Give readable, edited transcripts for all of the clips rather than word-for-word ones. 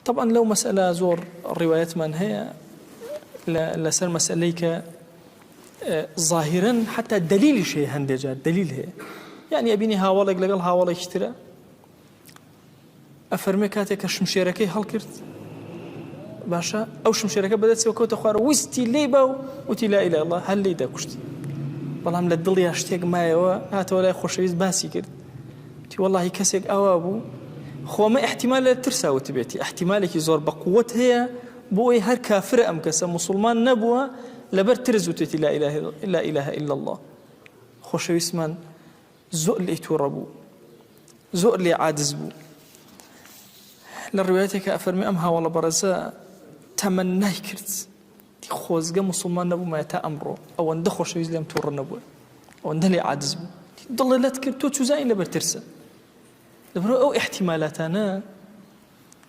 طبعا لو مسألة زور الروايات من هي لسر مسأليك ظاهرا حتى دليل شيء هندجة دليل هي يعني أبيني هاولك لقل هاولك اشترى أفرمي كاتك الشمشيركي هالكرت باشا أو شمشيركي بدأت سوى كوتا خوار وستي ليبا وتي لا إله إلا الله هل ليدا كشتي والله من الدل ياشتيق مايوا هاتوا لا يخشويز باسي كرت تي والله كسيك أوابو خو ما احتمال ترسا وتبيتي احتمالك يزور بقوة هي بوي هر كافر أم كسا مسلمان نبوة لبر ترز وتتي لا إله إلا الله خوشويس من زؤ اللي يتوربو زؤ اللي عادز بو للرواياتك أفرمي أمها والله برزا تمنى كرت دي خوزقة مسلمان نبو ما يتا أمره أو أن دخل شويز ليم تور نبو أو أن دلي عادز بو ضل لا تكرتو تشوزاين لبر ترسا لبرو أو احتمالاتنا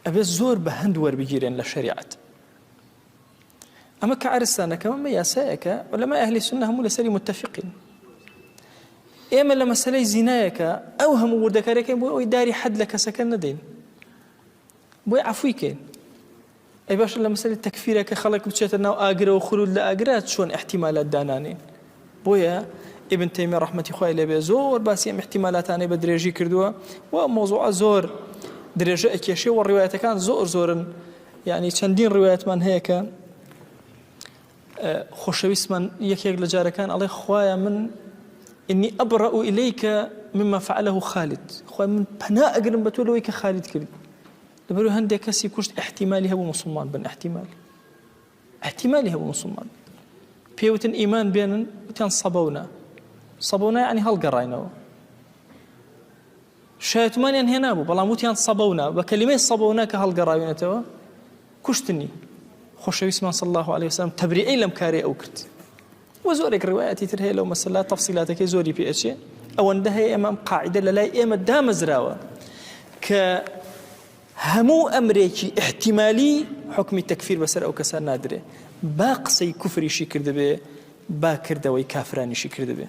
أبي الزور بهند ور بيجيرين للشريعة أما كعرسانا كمان ما ياسايك ولا أهل السنة هم لسالي متفقين إما لما سالي زنايك أو هم وردكاريك بو داري حد لك سكن ندين بو عفويكين أي باش لما سالي تكفيرك خلق بتشتنا وآقرا وخلود لآقرات شون احتمالات دانانين بويا ابن تيمية رحمة الله عليه زور بس يم احتمالات أنا بدرجي كردوا وموضوع زور درجة كيشي والروايات كان زور يعني چندين روايات من هيك خوشويس من يك لجارة كان الله خوايا من إني أبرأ إليك مما فعله خالد خوايا من بناء أقرن بتولويك خالد كرد لبرو هندي كسي كشت احتمالي هو مسلمان بن احتمالي هو مسلمان بيوتن إيمان بين وتن صبونا يعني هالقراينه شايتمان ينهنابو بلا موتيان صبونا بكلمة صبونا كهالقراينه توا كشتني خوشويس من صلى الله عليه وسلم تبرئي لم كاري أو كرت وزورك رواياتي ترهي لو مثلا تفصيلاتك زوري في أشياء أو أنها أمام قاعدة لا إما دام زراوة كهمو أمريكي احتمالي حكم التكفير بسر أو كسر نادرة باقصي كفري شي كرد به باكر دوي كافراني شي كرد به